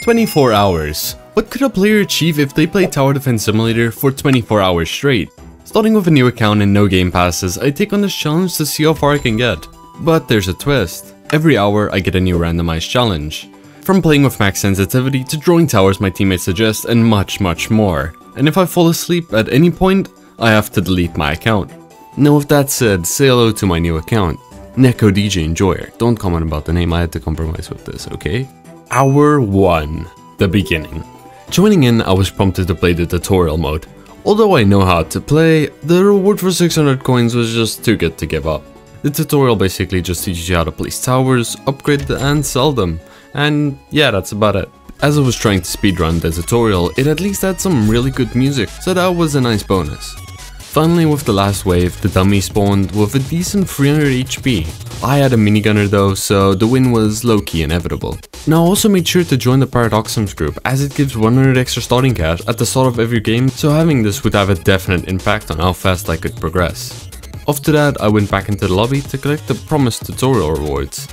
24 hours. What could a player achieve if they play Tower Defense Simulator for 24 hours straight? Starting with a new account and no game passes, I take on this challenge to see how far I can get. But there's a twist. Every hour I get a new randomized challenge. From playing with max sensitivity to drawing towers my teammates suggest and much more. And if I fall asleep at any point, I have to delete my account. Now with that said, say hello to my new account. Neko DJ Enjoyer. Don't comment about the name, I had to compromise with this, okay? Hour 1. The beginning. Joining in, I was prompted to play the tutorial mode. Although I know how to play, the reward for 600 coins was just too good to give up. The tutorial basically just teaches you how to place towers, upgrade and sell them. And yeah, that's about it. As I was trying to speedrun the tutorial, it at least had some really good music, so that was a nice bonus. Finally, with the last wave, the dummy spawned with a decent 300 HP. I had a minigunner though, so the win was low-key inevitable. Now I also made sure to join the Paradoxums group, as it gives 100 extra starting cash at the start of every game, so having this would have a definite impact on how fast I could progress. After that, I went back into the lobby to collect the promised tutorial rewards.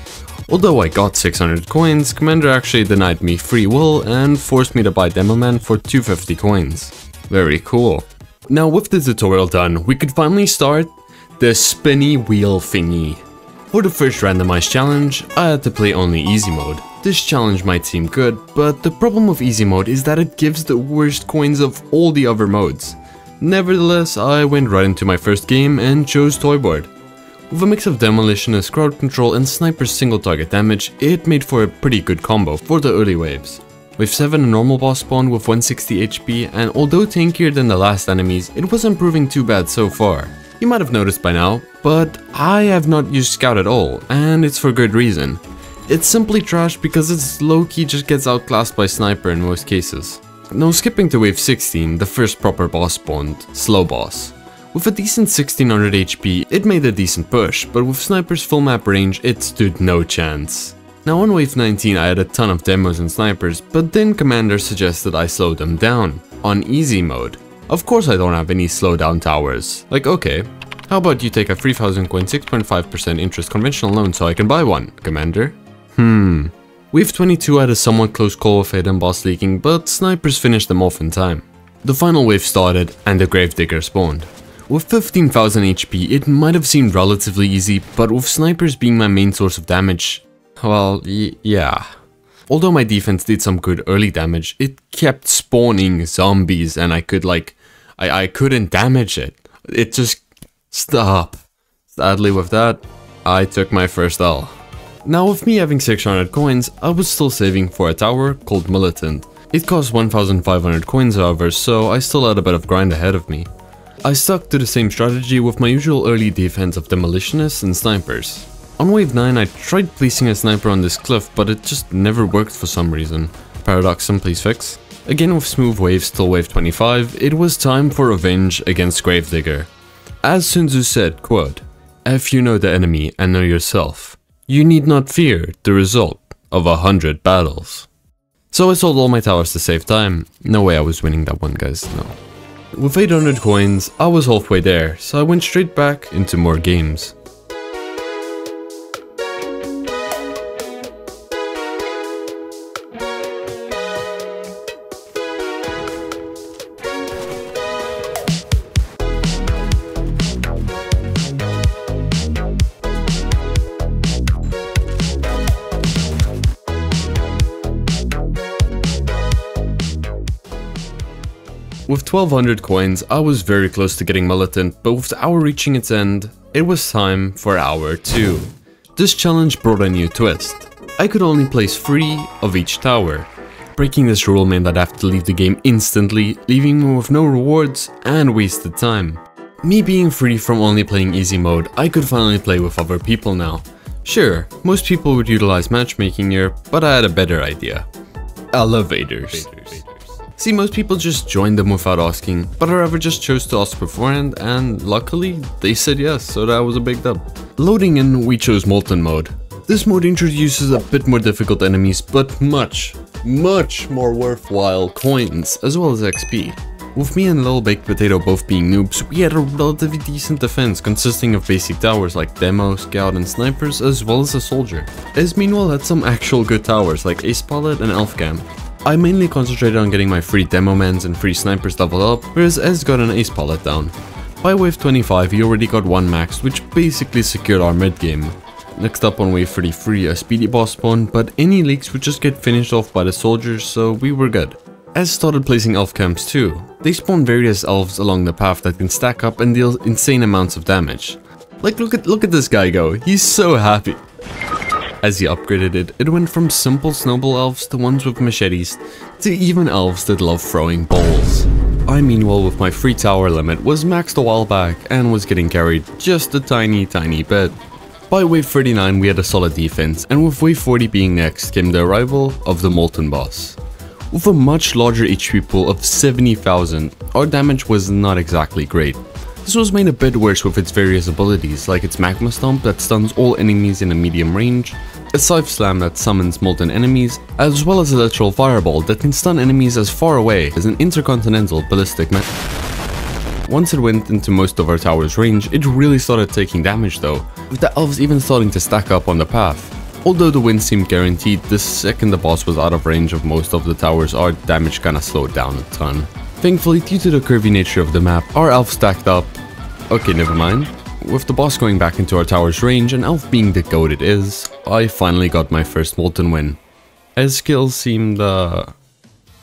Although I got 600 coins, Commander actually denied me free will and forced me to buy Demoman for 250 coins. Very cool. Now with the tutorial done, we could finally start the spinny wheel thingy. For the first randomized challenge, I had to play only easy mode. This challenge might seem good, but the problem with easy mode is that it gives the worst coins of all the other modes. Nevertheless, I went right into my first game and chose Toyboard. With a mix of demolitionist, crowd control and sniper's single target damage, it made for a pretty good combo for the early waves. Wave 7 a normal boss spawned with 160 HP, and although tankier than the last enemies, it wasn't proving too bad so far. You might have noticed by now, but I have not used Scout at all, and it's for good reason. It's simply trash because its low-key just gets outclassed by Sniper in most cases. Now skipping to wave 16, the first proper boss spawned, Slow Boss. With a decent 1600 HP, it made a decent push, but with Sniper's full map range, it stood no chance. Now on wave 19 I had a ton of demos and snipers, but then Commander suggested I slow them down, on easy mode. Of course I don't have any slowdown towers. Like okay, how about you take a 3000 coin 6.5% interest conventional loan so I can buy one, Commander? Wave 22 had a somewhat close call with hidden boss leaking, but snipers finished them off in time. The final wave started and the Gravedigger spawned. With 15,000 HP it might have seemed relatively easy, but with snipers being my main source of damage, well, yeah. Although my defense did some good early damage, it kept spawning zombies and I couldn't damage it. It just stopped. Sadly with that, I took my first L. Now with me having 600 coins, I was still saving for a tower called Militant. It cost 1,500 coins however, so I still had a bit of grind ahead of me. I stuck to the same strategy with my usual early defense of demolitionists and snipers. On wave 9 I tried placing a sniper on this cliff, but it just never worked for some reason. Paradoxum, please fix. Again with smooth waves till wave 25, it was time for revenge against Gravedigger. As Sun Tzu said, quote, "If you know the enemy and know yourself, you need not fear the result of 100 battles." So I sold all my towers to save time. No way I was winning that one, guys, no. With 800 coins, I was halfway there, so I went straight back into more games. With 1200 coins, I was very close to getting Militant, but with the hour reaching its end, it was time for hour 2. This challenge brought a new twist. I could only place 3 of each tower. Breaking this rule meant I'd have to leave the game instantly, leaving me with no rewards and wasted time. Me being free from only playing easy mode, I could finally play with other people now. Sure, most people would utilize matchmaking here, but I had a better idea. Elevators. See, most people just joined them without asking, but I rather just chose to ask beforehand, and luckily, they said yes, so that was a big dub. Loading in, we chose Molten mode. This mode introduces a bit more difficult enemies, but much more worthwhile coins, as well as XP. With me and Little Baked Potato both being noobs, we had a relatively decent defense consisting of basic towers like Demo, Scout and Snipers, as well as a Soldier. Ez meanwhile had some actual good towers like Ace Pilot and Elf Camp. I mainly concentrated on getting my free demo mans and free snipers leveled up, whereas Ez got an ace pallet down. By wave 25 he already got 1 max, which basically secured our mid game. Next up on wave 33 a speedy boss spawned, but any leaks would just get finished off by the soldiers, so we were good. Ez started placing elf camps too. They spawn various elves along the path that can stack up and deal insane amounts of damage. Like look at this guy go, he's so happy. As he upgraded it, it went from simple snowball elves to ones with machetes, to even elves that love throwing balls. I meanwhile with my free tower limit was maxed a while back and was getting carried just a tiny bit. By wave 39 we had a solid defense, and with wave 40 being next came the arrival of the Molten boss. With a much larger HP pool of 70,000, our damage was not exactly great. This was made a bit worse with its various abilities, like its Magma Stomp that stuns all enemies in a medium range, a Scythe Slam that summons molten enemies, as well as a literal Fireball that can stun enemies as far away as an intercontinental ballistic missile. Once it went into most of our tower's range, it really started taking damage though, with the elves even starting to stack up on the path. Although the win seemed guaranteed, the second the boss was out of range of most of the towers, our damage kinda slowed down a ton. Thankfully, due to the curvy nature of the map, our elf stacked up. Okay, never mind. With the boss going back into our tower's range and elf being the goat it is, I finally got my first Molten win. Eskil seemed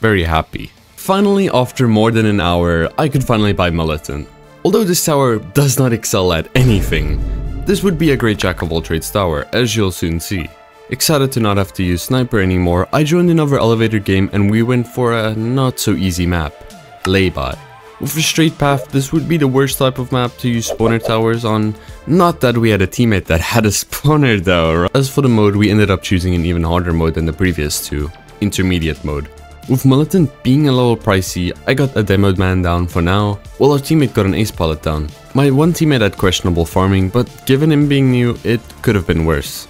very happy. Finally, after more than an hour, I could finally buy Militant. Although this tower does not excel at anything, this would be a great jack of all trades tower, as you'll soon see. Excited to not have to use sniper anymore, I joined another elevator game and we went for a not so easy map, Lay-by. With a straight path, this would be the worst type of map to use spawner towers on. Not that we had a teammate that had a spawner though. As for the mode, we ended up choosing an even harder mode than the previous two, intermediate mode. With Militant being a little pricey, I got a demoed man down for now, while our teammate got an ace pallet down. My one teammate had questionable farming, but given him being new, it could have been worse.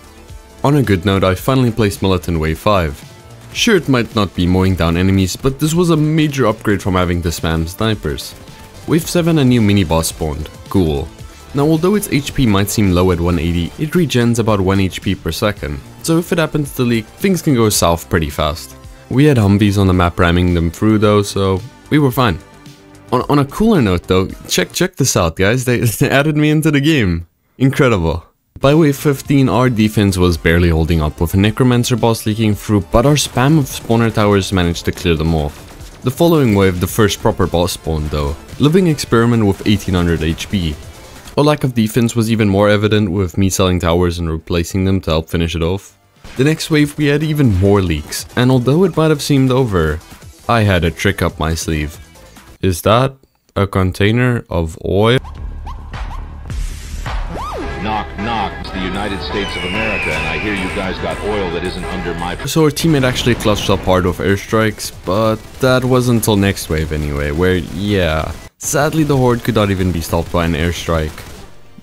On a good note, I finally placed Militant wave 5. Sure, it might not be mowing down enemies, but this was a major upgrade from having to spam snipers. Wave 7 a new mini boss spawned, cool. Now although its HP might seem low at 180, it regens about 1 HP per second, so if it happens to leak, things can go south pretty fast. We had Humvees on the map ramming them through though, so we were fine. On a cooler note though, check this out guys, they added me into the game. Incredible. By wave 15 our defense was barely holding up with a Necromancer boss leaking through, but our spam of spawner towers managed to clear them off. The following wave, the first proper boss spawned though, Living Experiment with 1800 HP. Our lack of defense was even more evident with me selling towers and replacing them to help finish it off. The next wave we had even more leaks, and although it might have seemed over, I had a trick up my sleeve. Is that a container of oil? Knock, knock, it's the United States of America, and I hear you guys got oil that isn't under my... So our teammate actually clutched up hard with airstrikes, but that wasn't until next wave anyway, where, yeah, sadly the horde could not even be stopped by an airstrike.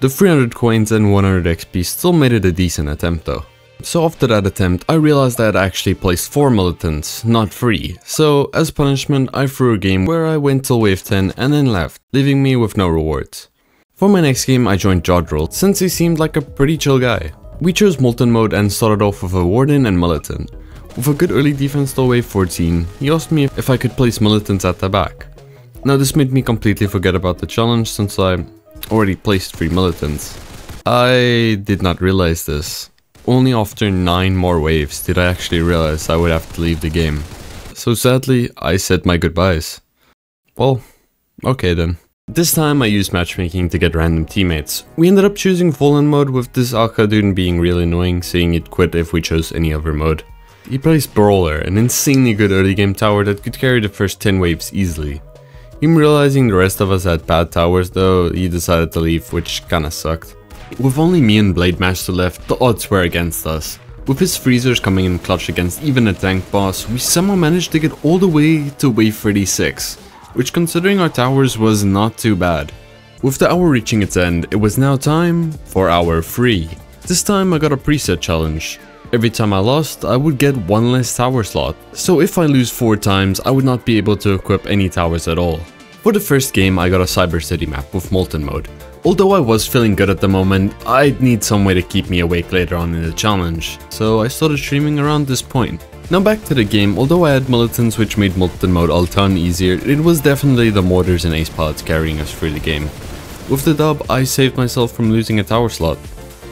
The 300 coins and 100 XP still made it a decent attempt though. So after that attempt, I realized I had actually placed 4 militants, not 3. So as punishment, I threw a game where I went till wave 10 and then left, leaving me with no rewards. For my next game, I joined Jodrell since he seemed like a pretty chill guy. We chose Molten mode and started off with a Warden and Militant. With a good early defense till wave 14, he asked me if I could place Militants at the back. Now this made me completely forget about the challenge since I already placed 3 Militants. I did not realize this. Only after 9 more waves did I actually realize I would have to leave the game. So sadly, I said my goodbyes. Well, okay then. This time I used matchmaking to get random teammates. We ended up choosing Fallen mode with this Alkadun being really annoying, saying he'd quit if we chose any other mode. He placed Brawler, an insanely good early game tower that could carry the first 10 waves easily. Him realizing the rest of us had bad towers though, he decided to leave, which kinda sucked. With only me and Blade Master left, the odds were against us. With his freezers coming in clutch against even a tank boss, we somehow managed to get all the way to wave 36, which considering our towers was not too bad. With the hour reaching its end, it was now time for hour 3. This time I got a preset challenge. Every time I lost, I would get 1 less tower slot, so if I lose 4 times, I would not be able to equip any towers at all. For the first game, I got a Cyber City map with Molten mode. Although I was feeling good at the moment, I'd need some way to keep me awake later on in the challenge, so I started streaming around this point. Now back to the game, although I had militants which made Molten mode a ton easier, it was definitely the mortars and ace pilots carrying us through the game. With the dub, I saved myself from losing a tower slot.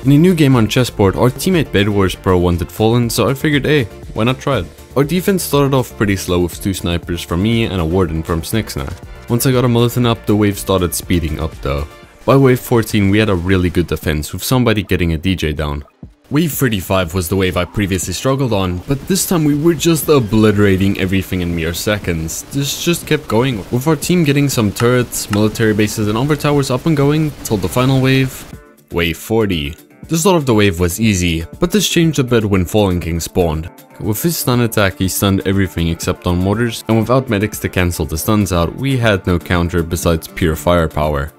In a new game on chessboard, our teammate Bed Wars Pro wanted Fallen, so I figured, hey, why not try it? Our defense started off pretty slow with 2 snipers from me and a warden from Snixna. Once I got a militant up, the wave started speeding up though. By wave 14 we had a really good defense with somebody getting a DJ down. Wave 35 was the wave I previously struggled on, but this time we were just obliterating everything in mere seconds. This just kept going, with our team getting some turrets, military bases and other towers up and going till the final wave, wave 40. The start of the wave was easy, but this changed a bit when Fallen King spawned. With his stun attack he stunned everything except on mortars, and without medics to cancel the stuns out, we had no counter besides pure firepower.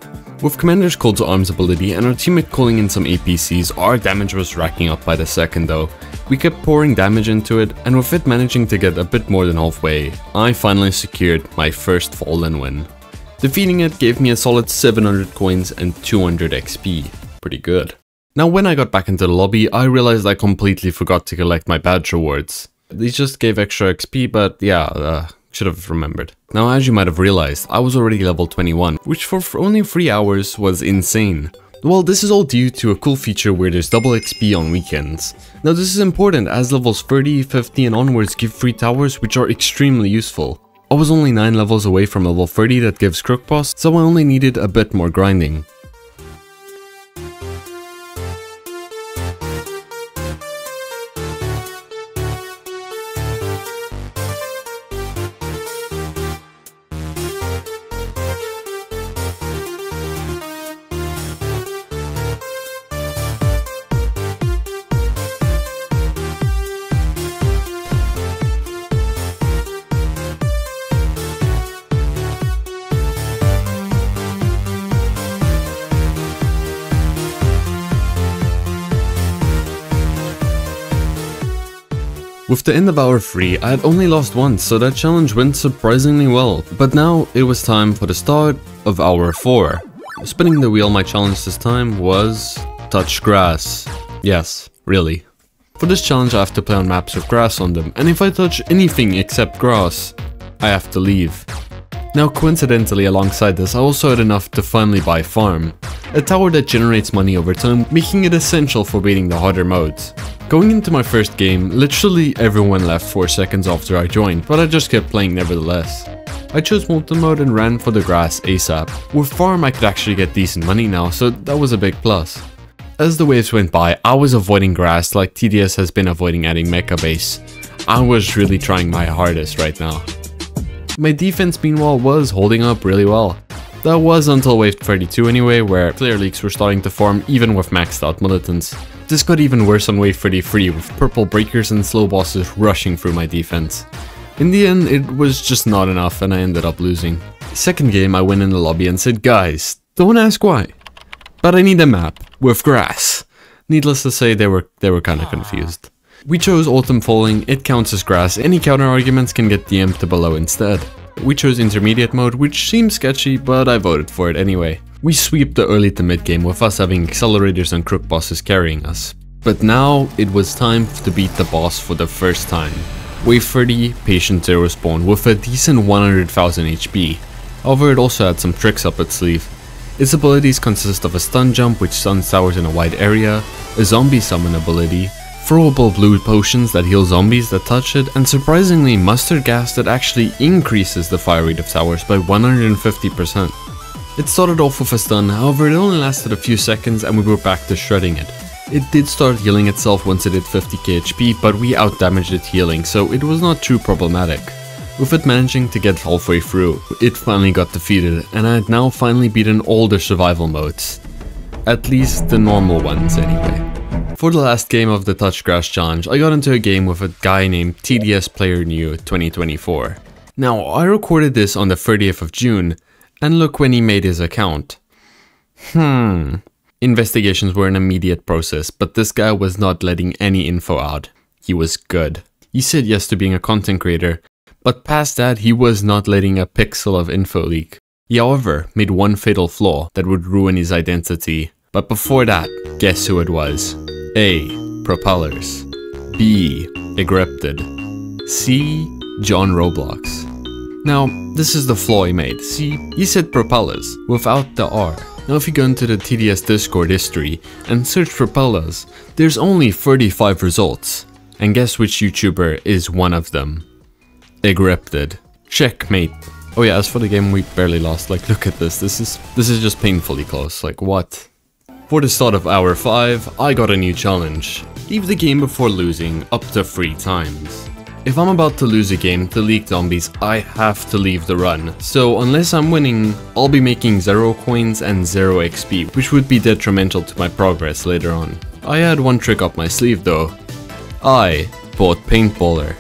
With Commander's Call to Arms ability and our teammate calling in some APCs, our damage was racking up by the second though. We kept pouring damage into it, and with it managing to get a bit more than halfway, I finally secured my first Fallen win. Defeating it gave me a solid 700 coins and 200 XP. Pretty good. Now when I got back into the lobby, I realized I completely forgot to collect my badge rewards. These just gave extra XP, but yeah, should have remembered. Now as you might have realized, I was already level 21, which for only 3 hours was insane. Well, this is all due to a cool feature where there's double XP on weekends. Now this is important as levels 30, 50 and onwards give free towers which are extremely useful. I was only 9 levels away from level 30 that gives Crook Boss, so I only needed a bit more grinding. With the end of hour 3, I had only lost once, so that challenge went surprisingly well. But now it was time for the start of hour 4. Spinning the wheel, my challenge this time was touch grass. Yes, really. For this challenge I have to play on maps with grass on them, and if I touch anything except grass, I have to leave. Now coincidentally alongside this I also had enough to finally buy Farm, a tower that generates money over time, making it essential for beating the harder modes. Going into my first game, literally everyone left 4 seconds after I joined, but I just kept playing nevertheless. I chose Molten mode and ran for the grass ASAP. With Farm I could actually get decent money now, so that was a big plus. As the waves went by, I was avoiding grass like TDS has been avoiding adding mecha base. I was really trying my hardest right now. My defense meanwhile was holding up really well. That was until wave 32 anyway, where player leaks were starting to form even with maxed out militants. This got even worse on wave 33 with purple breakers and slow bosses rushing through my defense. In the end it was just not enough and I ended up losing. Second game I went in the lobby and said, guys, don't ask why, but I need a map with grass. Needless to say they were kinda confused. We chose Autumn Falling, it counts as grass, any counter arguments can get DM'd to below instead. We chose intermediate mode, which seems sketchy, but I voted for it anyway. We sweep the early to mid game with us having accelerators and crook bosses carrying us. But now it was time to beat the boss for the first time. Wave 30, Patient Zero spawn with a decent 100,000 HP. However, it also had some tricks up its sleeve. Its abilities consist of a stun jump which stuns towers in a wide area, a zombie summon ability, throwable blue potions that heal zombies that touch it, and surprisingly mustard gas that actually increases the fire rate of towers by 150%. It started off with a stun, however it only lasted a few seconds and we were back to shredding it. It did start healing itself once it hit 50k HP, but we outdamaged it healing, so it was not too problematic. With it managing to get halfway through, it finally got defeated, and I had now finally beaten all the survival modes. At least the normal ones anyway. For the last game of the Touch Grass Challenge, I got into a game with a guy named TDS Player New 2024. Now, I recorded this on the 30th of June, and look when he made his account. Investigations were an immediate process, but this guy was not letting any info out. He was good. He said yes to being a content creator, but past that he was not letting a pixel of info leak. He however made one fatal flaw that would ruin his identity. But before that, guess who it was? A. Propellers. B. Egrepted. C. John Roblox. Now, this is the flaw he made. See, he said propellers without the R. Now if you go into the TDS Discord history and search propellers, there's only 35 results. And guess which YouTuber is one of them? Egrepted. Checkmate. Oh yeah, as for the game, we barely lost. Like, look at this. This is just painfully close. Like, what? For the start of hour 5, I got a new challenge. Leave the game before losing up to 3 times. If I'm about to lose a game to leaked zombies, I have to leave the run. So unless I'm winning, I'll be making 0 coins and 0 XP, which would be detrimental to my progress later on. I had one trick up my sleeve though. I bought Paintballer.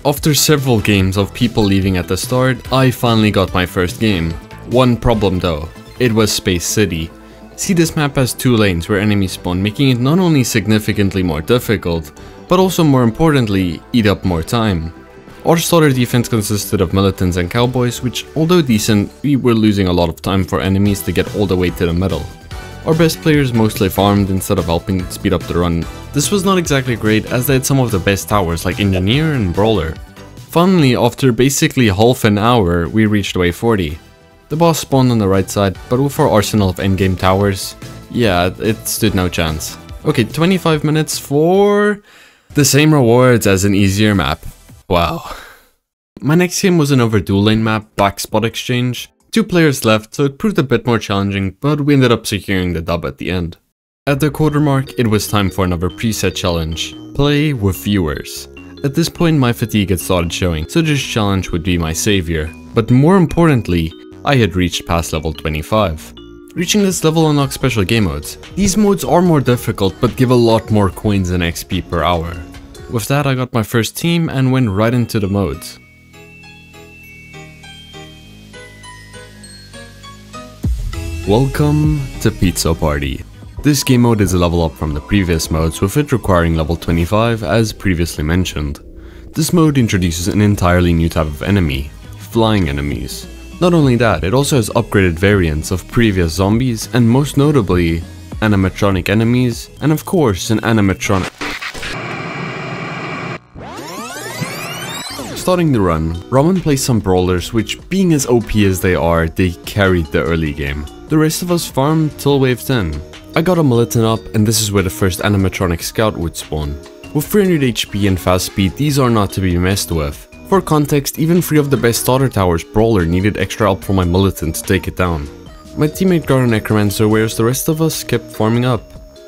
After several games of people leaving at the start, I finally got my first game. One problem though, it was Space City. See, this map has 2 lanes where enemies spawn, making it not only significantly more difficult, but also more importantly, eat up more time. Our starter defense consisted of militants and cowboys, which although decent, we were losing a lot of time for enemies to get all the way to the middle. Our best players mostly farmed instead of helping speed up the run. This was not exactly great as they had some of the best towers like Engineer and Brawler. Finally, after basically half an hour, we reached wave 40. The boss spawned on the right side, but with our arsenal of endgame towers, yeah, it stood no chance. Okay, 25 minutes for the same rewards as an easier map. Wow. My next game was another dual lane map, Black Spot Exchange. 2 players left, so it proved a bit more challenging, but we ended up securing the dub at the end. At the quarter mark, it was time for another preset challenge. Play with viewers. At this point, my fatigue had started showing, so this challenge would be my savior. But more importantly, I had reached past level 25. Reaching this level unlocks special game modes. These modes are more difficult but give a lot more coins and XP per hour. With that, I got my first team and went right into the modes. Welcome to Pizza Party. This game mode is a level up from the previous modes, with it requiring level 25 as previously mentioned. This mode introduces an entirely new type of enemy, flying enemies. Not only that, it also has upgraded variants of previous zombies and most notably, animatronic enemies, and of course an animatronic. Starting the run, Ramen plays some brawlers which, being as OP as they are, they carried the early game. The rest of us farmed till wave 10. I got a militant up and this is where the first animatronic scout would spawn. With 300 HP and fast speed, these are not to be messed with. For context, even 3 of the best starter towers brawler needed extra help from my militant to take it down. My teammate got a necromancer whereas the rest of us kept farming up.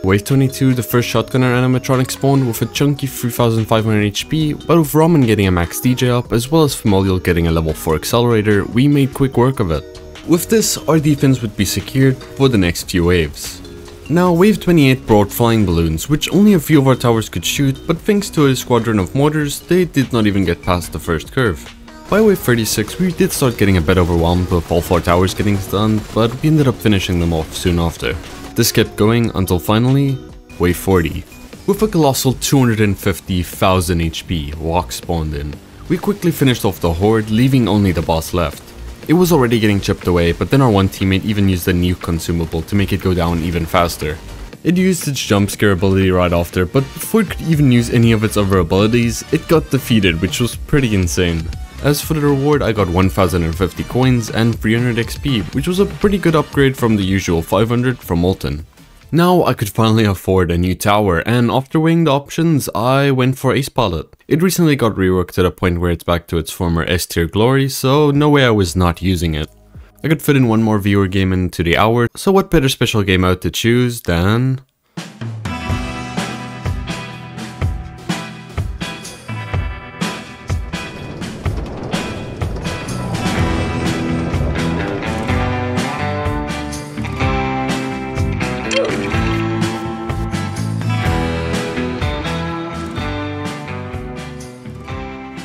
Wave 22, the first shotgunner animatronic spawned with a chunky 3500 HP, but with Ramen getting a max DJ up as well as Familial getting a level 4 accelerator, we made quick work of it. With this, our defense would be secured for the next few waves. Now, wave 28 brought flying balloons, which only a few of our towers could shoot, but thanks to a squadron of mortars, they did not even get past the first curve. By wave 36, we did start getting a bit overwhelmed with all 4 towers getting stunned, but we ended up finishing them off soon after. This kept going until finally, wave 40. With a colossal 250,000 HP, walk spawned in. We quickly finished off the horde, leaving only the boss left. It was already getting chipped away, but then our one teammate even used a nuke consumable to make it go down even faster. It used its jump scare ability right after, but before it could even use any of its other abilities, it got defeated, which was pretty insane. As for the reward, I got 1050 coins and 300 XP, which was a pretty good upgrade from the usual 500 from Molten. Now I could finally afford a new tower, and after weighing the options, I went for Ace Pilot. It recently got reworked to the point where it's back to its former S tier glory, so no way I was not using it. I could fit in one more viewer game into the hour, so what better special game mode to choose than...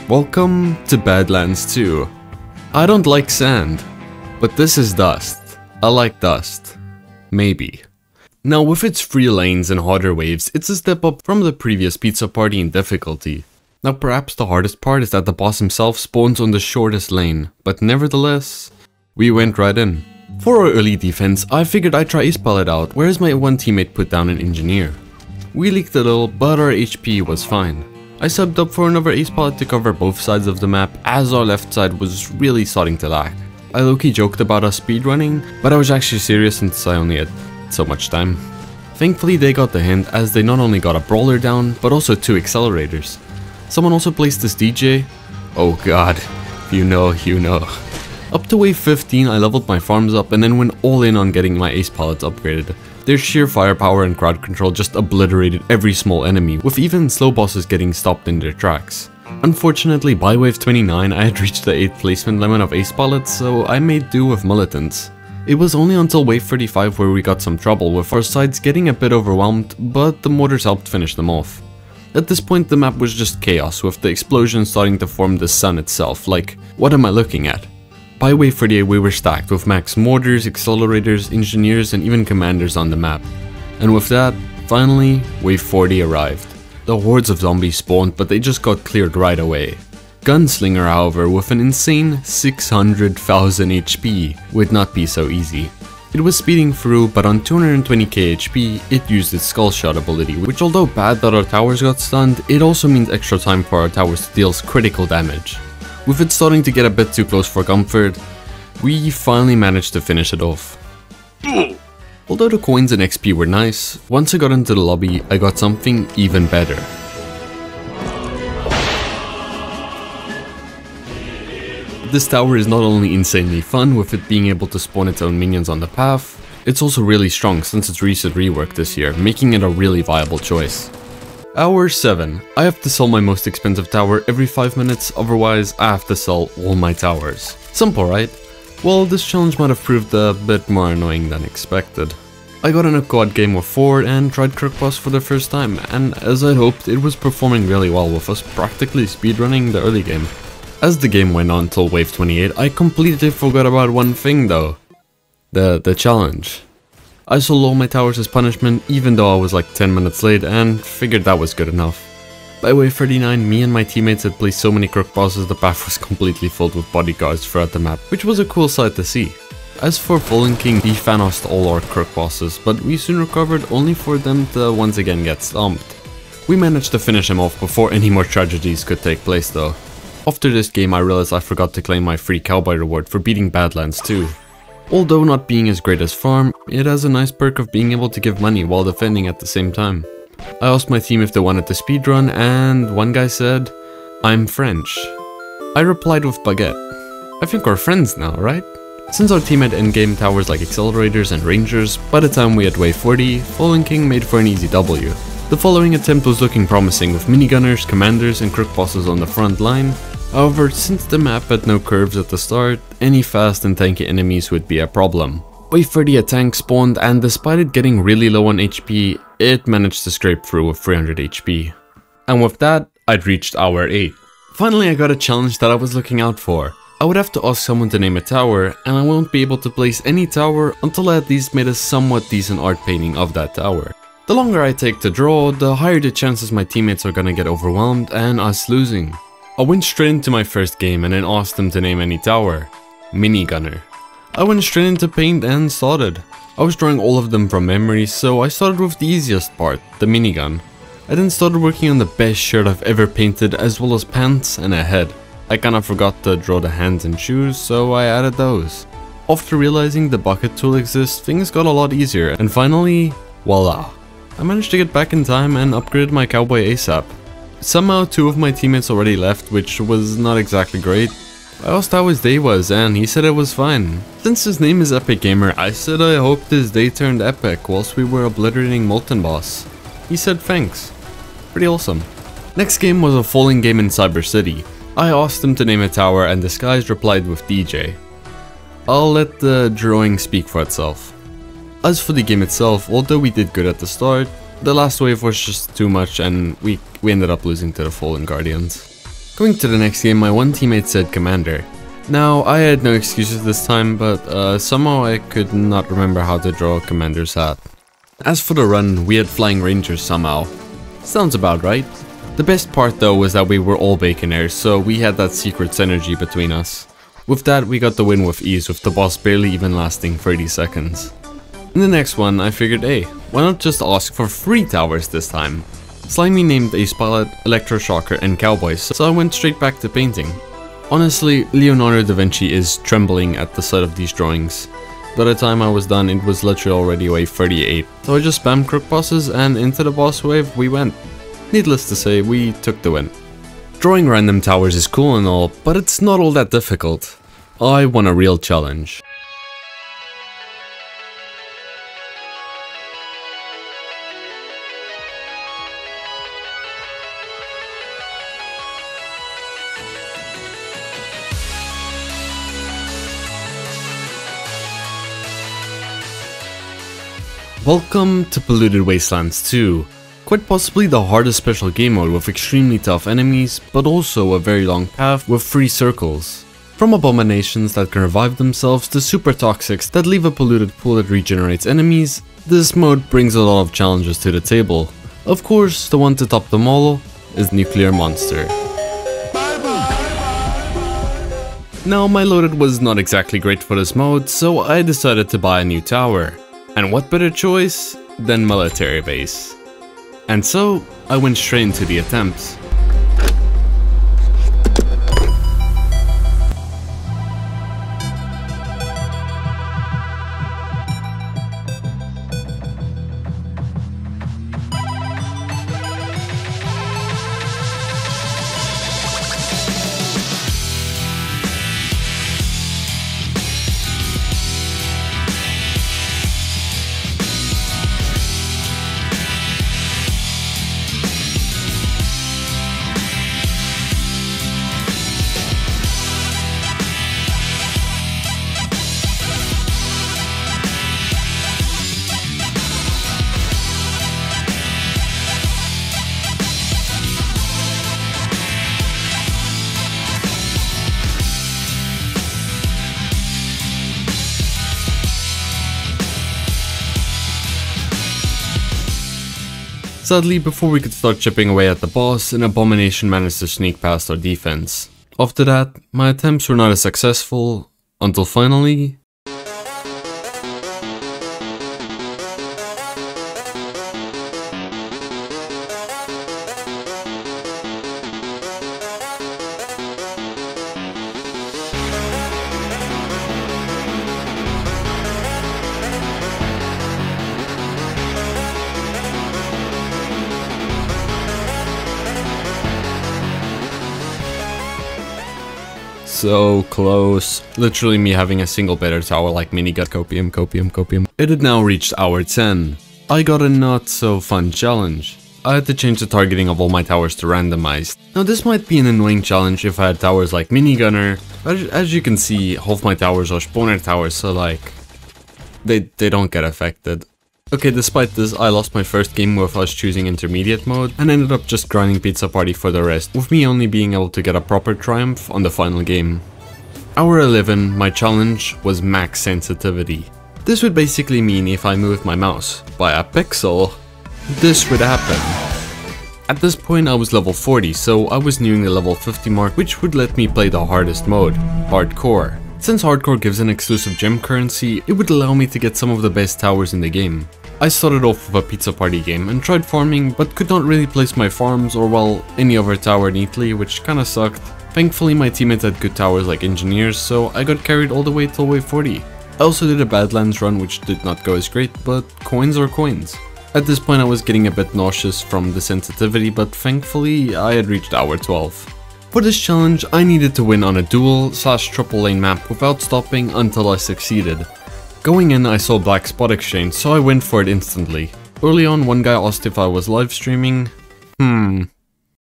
Welcome to Badlands 2. I don't like sand, but this is dust. I like dust. Maybe. Now with its 3 lanes and harder waves, it's a step up from the previous Pizza Party in difficulty. Now perhaps the hardest part is that the boss himself spawns on the shortest lane, but nevertheless, we went right in. For our early defense, I figured I'd try Ace Pilot out, whereas my one teammate put down an Engineer. We leaked a little, but our HP was fine. I subbed up for another ace pilot to cover both sides of the map, as our left side was really starting to lag. I low-key joked about us speedrunning, but I was actually serious since I only had so much time. Thankfully they got the hint, as they not only got a brawler down, but also 2 accelerators. Someone also placed this DJ. Oh god, if you know, you know. Up to wave 15 I leveled my farms up and then went all in on getting my ace pilots upgraded. Their sheer firepower and crowd control just obliterated every small enemy, with even slow bosses getting stopped in their tracks. Unfortunately, by wave 29 I had reached the 8th placement limit of ace pilots, so I made do with militants. It was only until wave 35 where we got some trouble, with our sides getting a bit overwhelmed, but the mortars helped finish them off. At this point the map was just chaos, with the explosions starting to form the sun itself. Like, what am I looking at? By wave 38 we were stacked with max mortars, accelerators, engineers and even commanders on the map. And with that, finally, wave 40 arrived. The hordes of zombies spawned, but they just got cleared right away. Gunslinger, however, with an insane 600,000 HP, would not be so easy. It was speeding through, but on 220k HP, it used its skull shot ability, which although bad that our towers got stunned, it also means extra time for our towers to deal critical damage. With it starting to get a bit too close for comfort, we finally managed to finish it off. Although the coins and XP were nice, once I got into the lobby, I got something even better. This tower is not only insanely fun with it being able to spawn its own minions on the path, it's also really strong since its recent rework this year, making it a really viable choice. Hour 7. I have to sell my most expensive tower every 5 minutes, otherwise I have to sell all my towers. Simple, right? Well, this challenge might have proved a bit more annoying than expected. I got in a quad game with 4 and tried Crook Boss for the first time, and as I hoped, it was performing really well with us practically speedrunning the early game. As the game went on till wave 28, I completely forgot about one thing though. The challenge. I sold all my towers as punishment even though I was like 10 minutes late and figured that was good enough. By wave 39, me and my teammates had placed so many crook bosses the path was completely filled with bodyguards throughout the map, which was a cool sight to see. As for Fallen King, he Thanos'd all our crook bosses, but we soon recovered only for them to once again get stomped. We managed to finish him off before any more tragedies could take place though. After this game I realized I forgot to claim my free cowboy reward for beating Badlands too. Although not being as great as Farm, it has a nice perk of being able to give money while defending at the same time. I asked my team if they wanted to speedrun and one guy said, "I'm French." I replied with baguette. I think we're friends now, right? Since our team had endgame towers like accelerators and rangers, by the time we had wave 40, Fallen King made for an easy W. The following attempt was looking promising with minigunners, commanders and crook bosses on the front line. However, since the map had no curves at the start, any fast and tanky enemies would be a problem. Wave 30 a tank spawned and despite it getting really low on HP, it managed to scrape through with 300 HP. And with that, I'd reached hour 8. Finally I got a challenge that I was looking out for. I would have to ask someone to name a tower, and I won't be able to place any tower until I at least made a somewhat decent art painting of that tower. The longer I take to draw, the higher the chances my teammates are gonna get overwhelmed and us losing. I went straight into my first game and then asked them to name any tower. Minigunner. I went straight into paint and started. I was drawing all of them from memory, so I started with the easiest part, the minigun. I then started working on the best shirt I've ever painted, as well as pants and a head. I kinda forgot to draw the hands and shoes, so I added those. After realizing the bucket tool exists, things got a lot easier, and finally, voila. I managed to get back in time and upgraded my cowboy ASAP. Somehow 2 of my teammates already left, which was not exactly great. I asked how his day was and he said it was fine. Since his name is Epic Gamer, I said I hoped his day turned epic whilst we were obliterating Molten Boss. He said thanks. Pretty awesome. Next game was a falling game in Cyber City. I asked him to name a tower and this guy replied with DJ. I'll let the drawing speak for itself. As for the game itself, although we did good at the start, the last wave was just too much and we ended up losing to the Fallen Guardians. Going to the next game, my one teammate said Commander. Now, I had no excuses this time, but somehow I could not remember how to draw a Commander's hat. As for the run, we had Flying Rangers somehow. Sounds about right. The best part though was that we were all Baconaires, so we had that secret synergy between us. With that, we got the win with ease, with the boss barely even lasting 30 seconds. In the next one, I figured, hey, why not just ask for 3 towers this time? Slimy named Ace Pilot, Electroshocker, and Cowboys, so I went straight back to painting. Honestly, Leonardo da Vinci is trembling at the sight of these drawings. By the time I was done, it was literally already wave 38, so I just spammed crook bosses and into the boss wave we went. Needless to say, we took the win. Drawing random towers is cool and all, but it's not all that difficult. I want a real challenge. Welcome to Polluted Wastelands 2, quite possibly the hardest special game mode with extremely tough enemies, but also a very long path with 3 circles. From abominations that can revive themselves to super toxics that leave a polluted pool that regenerates enemies, this mode brings a lot of challenges to the table. Of course, the one to top them all is Nuclear Monster. Now, my loaded was not exactly great for this mode, so I decided to buy a new tower. And what better choice than military base? And so, I went straight into the attempt. Sadly, before we could start chipping away at the boss, an abomination managed to sneak past our defense. After that, my attempts were not as successful, until finally... So close. Literally me having a single better tower like minigun copium. It had now reached hour 10. I got a not so fun challenge. I had to change the targeting of all my towers to randomized. Now this might be an annoying challenge if I had towers like minigunner, but as you can see, half my towers are spawner towers, so like, they don't get affected. Okay, despite this, I lost my first game with us choosing intermediate mode and ended up just grinding Pizza Party for the rest, with me only being able to get a proper triumph on the final game. Hour 11, my challenge was max sensitivity. This would basically mean if I moved my mouse by a pixel, this would happen. At this point I was level 40, so I was nearing the level 50 mark, which would let me play the hardest mode, Hardcore. Since Hardcore gives an exclusive gem currency, it would allow me to get some of the best towers in the game. I started off with a Pizza Party game and tried farming, but could not really place my farms or well, any other tower neatly, which kinda sucked. Thankfully my teammates had good towers like engineers, so I got carried all the way till wave 40. I also did a Badlands run which did not go as great, but coins are coins. At this point I was getting a bit nauseous from the sensitivity, but thankfully I had reached hour 12. For this challenge I needed to win on a dual/triple lane map without stopping until I succeeded. Going in I saw Black Spot Exchange, so I went for it instantly. Early on one guy asked if I was live streaming.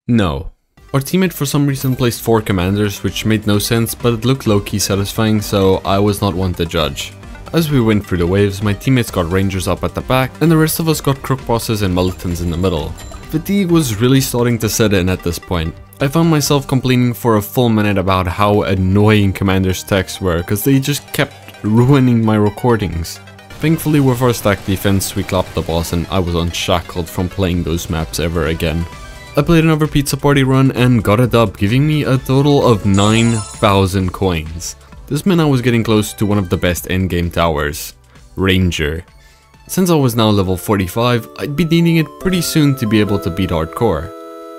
No. Our teammate for some reason placed 4 commanders, which made no sense, but it looked low-key satisfying, so I was not one to judge. As we went through the waves, my teammates got rangers up at the back, and the rest of us got crook bosses and militants in the middle. Fatigue was really starting to set in at this point. I found myself complaining for a full minute about how annoying commanders' texts were, cause they just kept ruining my recordings. Thankfully with our stacked defense we clapped the boss and I was unshackled from playing those maps ever again. I played another Pizza Party run and got a dub, giving me a total of 9,000 coins. This meant I was getting close to one of the best endgame towers, Ranger. Since I was now level 45, I'd be needing it pretty soon to be able to beat hardcore.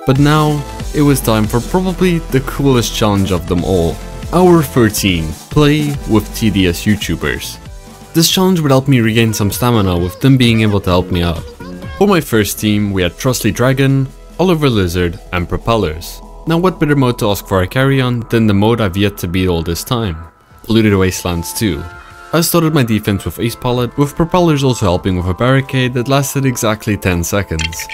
But now, it was time for probably the coolest challenge of them all. Hour 13, play with tedious YouTubers. This challenge would help me regain some stamina with them being able to help me out. For my first team, we had TrustlyDragon, Oliverlizard, and propellars. Now what better mode to ask for a carry on than the mode I've yet to beat all this time? Polluted Wastelands 2. I started my defense with Ace Palette, with propellers also helping with a barricade that lasted exactly 10 seconds.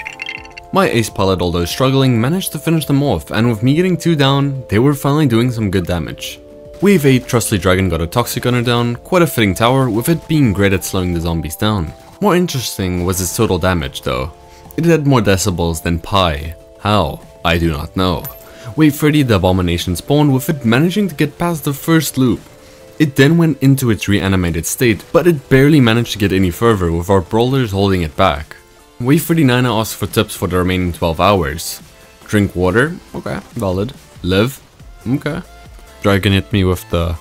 My Ace Palette, although struggling, managed to finish them off, and with me getting 2 down, they were finally doing some good damage. Wave 8, TrustlyDragon got a Toxic Gunner down, quite a fitting tower, with it being great at slowing the zombies down. More interesting was its total damage though. It had more decibels than Pi. How? I do not know. Wave 30, the Abomination spawned, with it managing to get past the first loop. It then went into its reanimated state, but it barely managed to get any further with our brawlers holding it back. Wave 39 asked for tips for the remaining 12 hours. Drink water, okay, valid. Live, okay. Dragon hit me with the...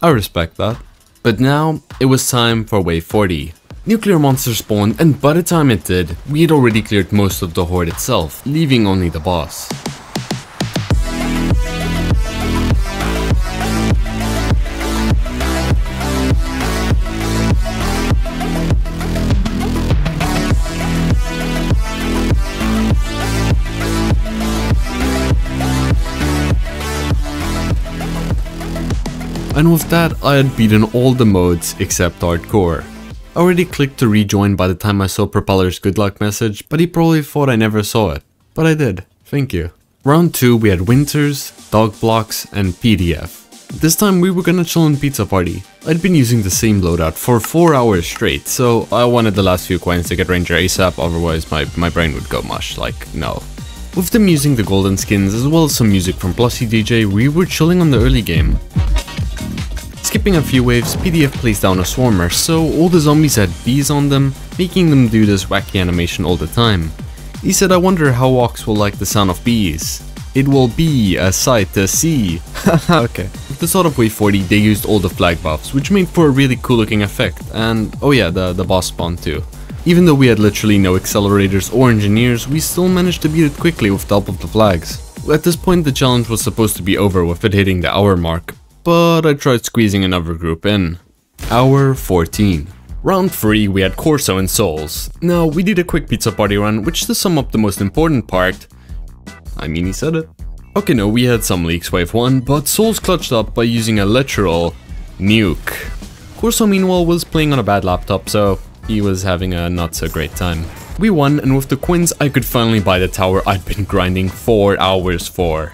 I respect that. But now, it was time for Wave 40. Nuclear monster spawned, and by the time it did, we had already cleared most of the horde itself, leaving only the boss. And with that, I had beaten all the modes except hardcore. I already clicked to rejoin by the time I saw Propeller's good luck message, but he probably thought I never saw it. But I did, thank you. Round 2 we had Winterz, Dogblox, and PDF. This time we were gonna chill in Pizza Party. I'd been using the same loadout for 4 hours straight, so I wanted the last few coins to get Ranger ASAP, otherwise my brain would go mush, like no. With them using the golden skins as well as some music from Plussy DJ, we were chilling on the early game. Skipping a few waves, PDF placed down a swarmer, so all the zombies had bees on them, making them do this wacky animation all the time. He said, I wonder how orcs will like the sound of bees. It will be a sight to see. Okay. At the start of wave 40, they used all the flag buffs, which made for a really cool looking effect, and oh yeah, the boss spawned too. Even though we had literally no accelerators or engineers, we still managed to beat it quickly with the help of the flags. At this point, the challenge was supposed to be over with it hitting the hour mark, but I tried squeezing another group in. Hour 14. Round 3 we had CORSO and Souls. Now we did a quick pizza party run, which to sum up the most important part, I mean he said it. Okay, no, we had some leaks wave 1, but Souls clutched up by using a literal nuke. CORSO meanwhile was playing on a bad laptop, so he was having a not so great time. We won, and with the coins I could finally buy the tower I'd been grinding 4 hours for.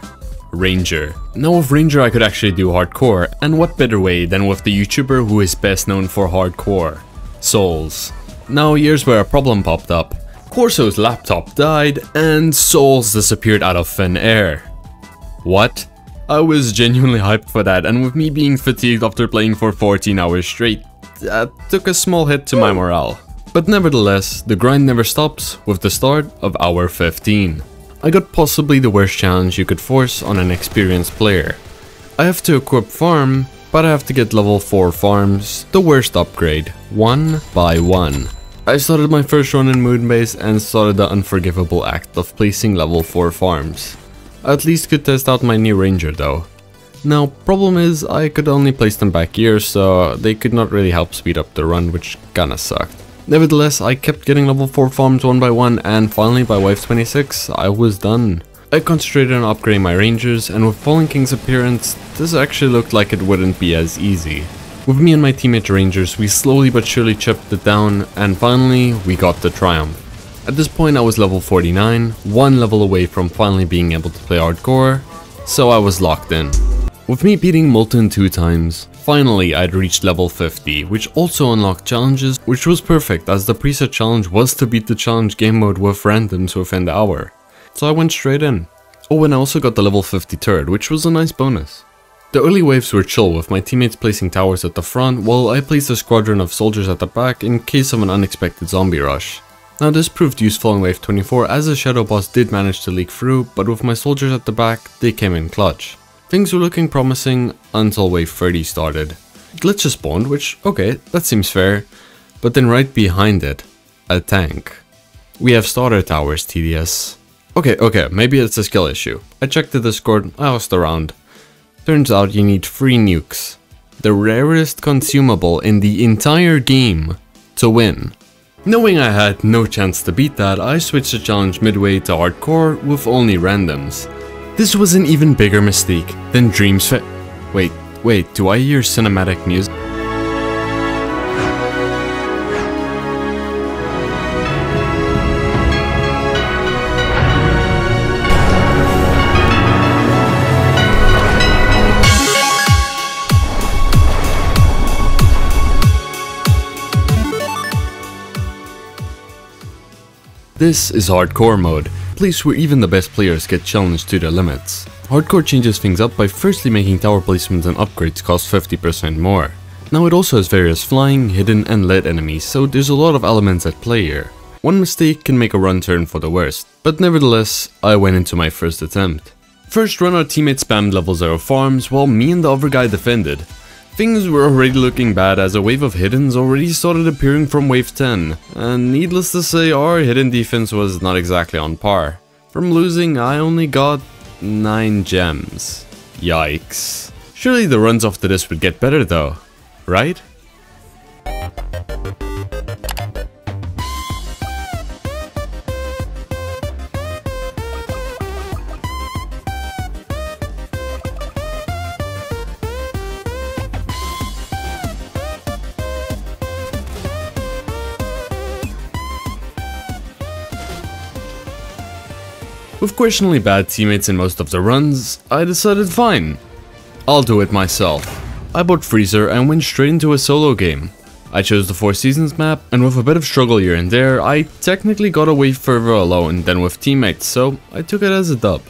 Ranger. Now with Ranger I could actually do hardcore, and what better way than with the YouTuber who is best known for hardcore, Souls. Now here's where a problem popped up. CORSO's laptop died and Souls disappeared out of thin air. What? I was genuinely hyped for that, and with me being fatigued after playing for 14 hours straight, that took a small hit to my morale. But nevertheless, the grind never stops with the start of hour 15. I got possibly the worst challenge you could force on an experienced player. I have to equip farm, but I have to get level 4 farms, the worst upgrade, one by one. I started my first run in Moonbase and started the unforgivable act of placing level 4 farms. I at least could test out my new Ranger though. Now, problem is I could only place them back here, so they could not really help speed up the run, which kinda sucked. Nevertheless, I kept getting level 4 farms one by one, and finally by wave 26, I was done. I concentrated on upgrading my rangers, and with Fallen King's appearance, this actually looked like it wouldn't be as easy. With me and my teammate rangers, we slowly but surely chipped it down, and finally, we got the triumph. At this point I was level 49, one level away from finally being able to play hardcore, so I was locked in. With me beating Molten 2 times, finally I'd reached level 50, which also unlocked challenges, which was perfect as the preset challenge was to beat the challenge game mode with randoms within the hour. So I went straight in. Oh, and I also got the level 50 turret, which was a nice bonus. The early waves were chill with my teammates placing towers at the front, while I placed a squadron of soldiers at the back in case of an unexpected zombie rush. Now this proved useful in wave 24 as the shadow boss did manage to leak through, but with my soldiers at the back, they came in clutch. Things were looking promising until wave 30 started. Glitches spawned, which, okay, that seems fair, but then right behind it, a tank. We have starter towers, TDS. Okay, maybe it's a skill issue. I checked the Discord, I asked around. Turns out you need 3 nukes, the rarest consumable in the entire game, to win. Knowing I had no chance to beat that, I switched the challenge midway to hardcore with only randoms. This was an even bigger mistake than Dreams Fit. Wait, do I hear cinematic music? This is hardcore mode, a place where even the best players get challenged to their limits. Hardcore changes things up by firstly making tower placements and upgrades cost 50% more. Now it also has various flying, hidden and lit enemies, so there's a lot of elements at play here. One mistake can make a run turn for the worst, but nevertheless, I went into my first attempt. First run, our teammates spammed level 0 farms while me and the other guy defended. Things were already looking bad as a wave of hiddens already started appearing from wave 10, and needless to say our hidden defense was not exactly on par. From losing, I only got 9 gems. Yikes. Surely the runs after this would get better though, right? With questionably bad teammates in most of the runs, I decided fine, I'll do it myself. I bought Freezer and went straight into a solo game. I chose the 4 Seasons map, and with a bit of struggle here and there, I technically got away further alone than with teammates, so I took it as a dub.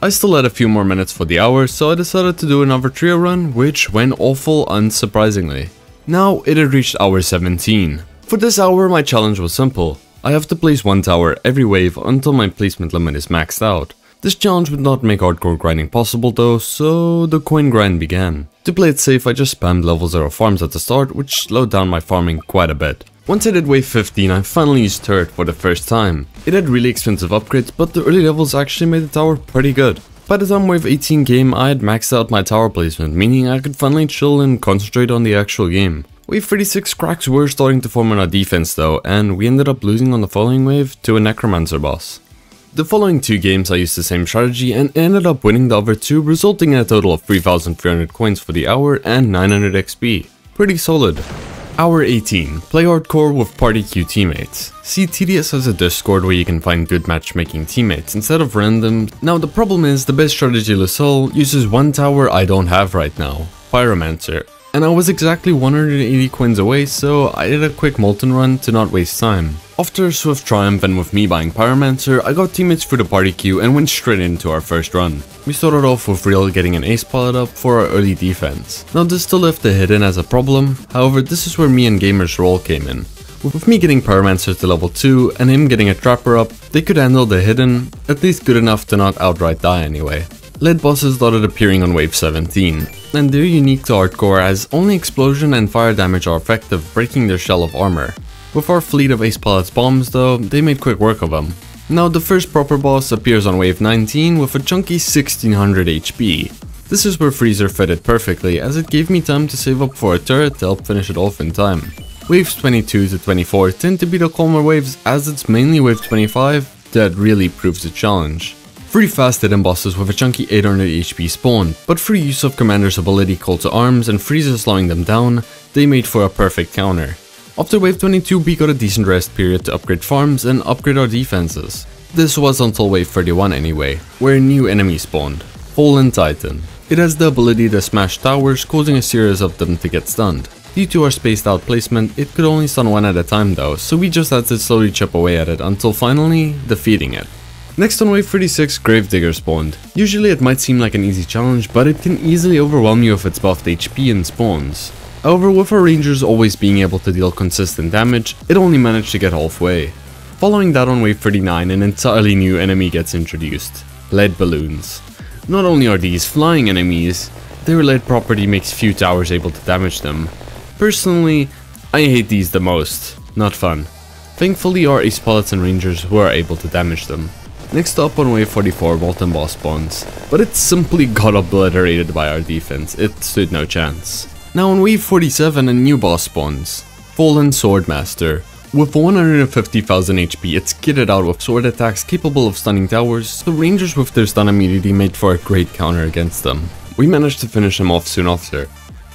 I still had a few more minutes for the hour, so I decided to do another trio run, which went awful unsurprisingly. Now it had reached hour 17. For this hour my challenge was simple. I have to place 1 tower every wave until my placement limit is maxed out. This challenge would not make hardcore grinding possible though, so the coin grind began. To play it safe, I just spammed level 0 farms at the start, which slowed down my farming quite a bit. Once I did wave 15, I finally used turret for the first time. It had really expensive upgrades, but the early levels actually made the tower pretty good. By the time wave 18 came, I had maxed out my tower placement, meaning I could finally chill and concentrate on the actual game. Wave 36 cracks were starting to form on our defense though, and we ended up losing on the following wave to a necromancer boss. The following 2 games I used the same strategy and ended up winning the other 2, resulting in a total of 3,300 coins for the hour and 900 XP. Pretty solid. Hour 18. Play hardcore with party queue teammates. See, TDS has a Discord where you can find good matchmaking teammates instead of random. Now the problem is the best strategy Lucille uses 1 tower I don't have right now, Pyromancer. And I was exactly 180 coins away, so I did a quick Molten run to not waste time. After a swift triumph and with me buying Pyromancer, I got teammates through the party queue and went straight into our first run. We started off with Real getting an ace pilot up for our early defense. Now this still left the hidden as a problem, however this is where me and Gamer's role came in. With me getting Pyromancer to level 2 and him getting a Trapper up, they could handle the hidden, at least good enough to not outright die anyway. Lead bosses started appearing on wave 17, and they're unique to hardcore as only explosion and fire damage are effective, breaking their shell of armor. With our fleet of ace pilots bombs though, they made quick work of them. Now the first proper boss appears on wave 19 with a chunky 1600 HP. This is where Freezer fitted perfectly as it gave me time to save up for a turret to help finish it off in time. Waves 22 to 24 tend to be the calmer waves as it's mainly wave 25 that really proves the challenge. 3 fast hidden bosses with a chunky 800 HP spawned, but through use of Commander's ability Call to Arms and Freezer slowing them down, they made for a perfect counter. After wave 22 we got a decent rest period to upgrade farms and upgrade our defenses. This was until wave 31 anyway, where a new enemy spawned, Fallen Titan. It has the ability to smash towers, causing a series of them to get stunned. Due to our spaced out placement, it could only stun 1 at a time though, so we just had to slowly chip away at it until finally defeating it. Next on wave 36, Gravedigger spawned. Usually it might seem like an easy challenge, but it can easily overwhelm you if it's buffed HP and spawns. However, with our rangers always being able to deal consistent damage, it only managed to get halfway. Following that on wave 39, an entirely new enemy gets introduced, lead balloons. Not only are these flying enemies, their lead property makes few towers able to damage them. Personally, I hate these the most. Not fun. Thankfully our ace pilots and rangers were able to damage them. Next up on wave 44, Molten Boss spawns, but it simply got obliterated by our defense. It stood no chance. Now on wave 47 a new boss spawns, Fallen Swordmaster. With 150,000 HP, it's kitted out with sword attacks capable of stunning towers. The rangers with their stun immunity made for a great counter against them. We managed to finish him off soon after.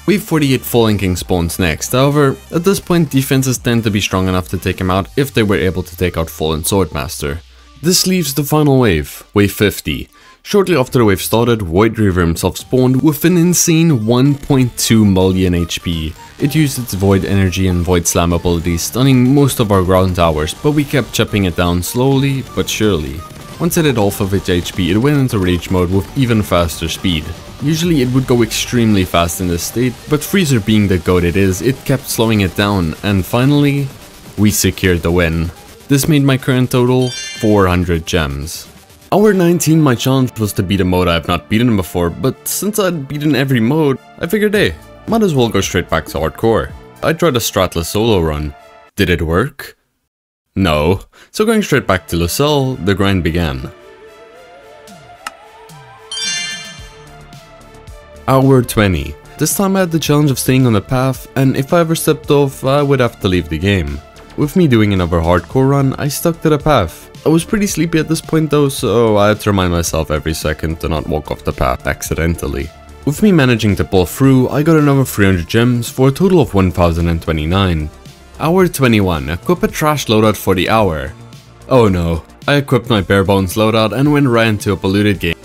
Wave 48 Fallen King spawns next. However, at this point defenses tend to be strong enough to take him out if they were able to take out Fallen Swordmaster. This leaves the final wave, wave 50. Shortly after the wave started, Void Reaver himself spawned with an insane 1.2 million HP. It used its Void Energy and Void Slam abilities, stunning most of our ground towers, but we kept chipping it down slowly but surely. Once it hit half of its HP, it went into rage mode with even faster speed. Usually it would go extremely fast in this state, but Freezer being the goat it is, it kept slowing it down, and finally, we secured the win. This made my current total 400 gems. Hour 19, my challenge was to beat a mode I have not beaten before, but since I'd beaten every mode, I figured hey, might as well go straight back to hardcore. I tried a stratless solo run. Did it work? No. So going straight back to Lucelle, the grind began. Hour 20. This time I had the challenge of staying on the path, and if I ever stepped off, I would have to leave the game. With me doing another hardcore run, I stuck to the path. I was pretty sleepy at this point though, so I had to remind myself every second to not walk off the path accidentally. With me managing to pull through, I got another 300 gems for a total of 1029. Hour 21, equip a trash loadout for the hour. Oh no, I equipped my bare bones loadout and went right into a polluted game.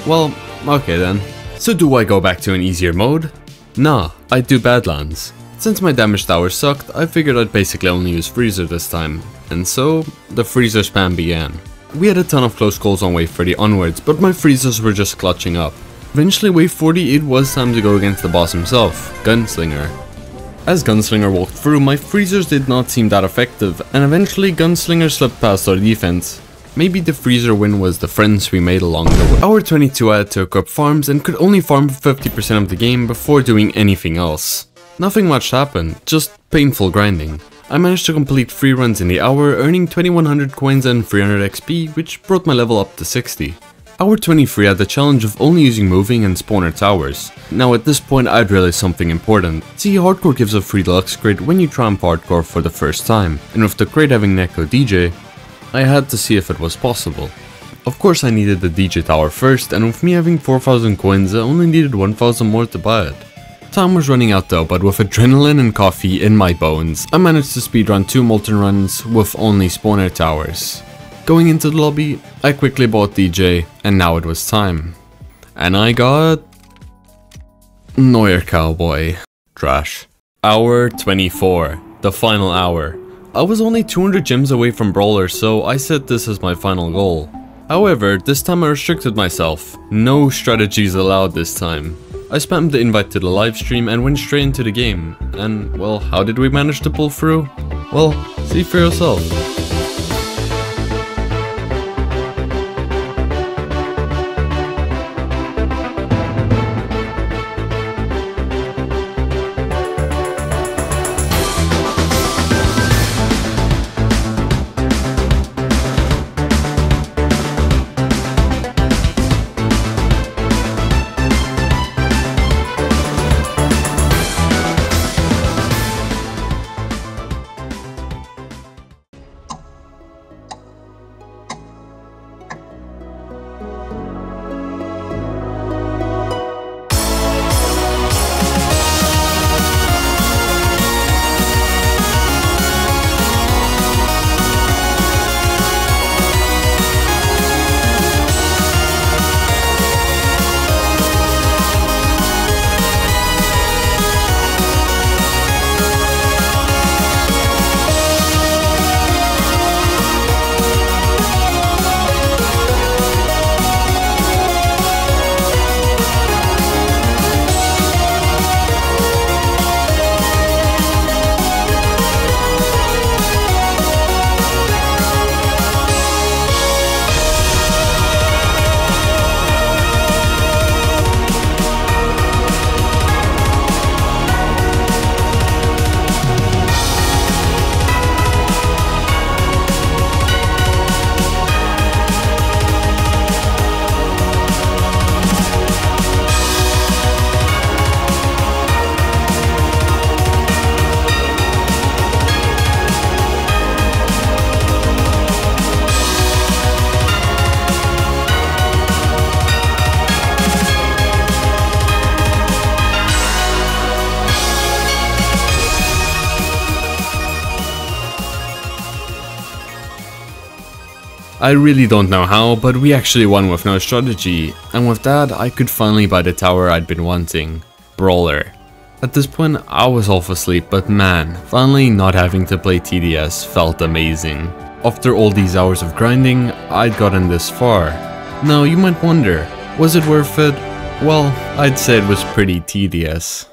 Well, okay then. So do I go back to an easier mode? Nah, I'd do Badlands. Since my damage tower sucked, I figured I'd basically only use Freezer this time, and so, the Freezer spam began. We had a ton of close calls on wave 30 onwards, but my Freezers were just clutching up. Eventually wave 40 it was time to go against the boss himself, Gunslinger. As Gunslinger walked through, my Freezers did not seem that effective, and eventually Gunslinger slipped past our defense. Maybe the Freezer win was the friends we made along the way. Hour 22 I had to equip farms and could only farm for 50% of the game before doing anything else. Nothing much happened, just painful grinding. I managed to complete 3 runs in the hour, earning 2100 coins and 300 XP, which brought my level up to 60. Hour 23 had the challenge of only using moving and spawner towers. Now at this point I'd realized something important. See, hardcore gives a free deluxe crate when you triumph hardcore for the first time, and with the crate having Neko DJ, I had to see if it was possible. Of course I needed the DJ tower first, and with me having 4000 coins I only needed 1000 more to buy it. Time was running out though, but with adrenaline and coffee in my bones, I managed to speedrun 2 molten runs with only spawner towers. Going into the lobby, I quickly bought DJ, and now it was time. And I got... Neuer Cowboy. Trash. Hour 24, the final hour. I was only 200 gems away from Brawler, so I set this as my final goal. However, this time I restricted myself. No strategies allowed this time. I spammed the invite to the livestream and went straight into the game. And, well, how did we manage to pull through? Well, see for yourself. I really don't know how, but we actually won with no strategy, and with that I could finally buy the tower I'd been wanting, Brawler. At this point I was half asleep, but man, finally not having to play TDS felt amazing. After all these hours of grinding, I'd gotten this far. Now you might wonder, was it worth it? Well, I'd say it was pretty tedious.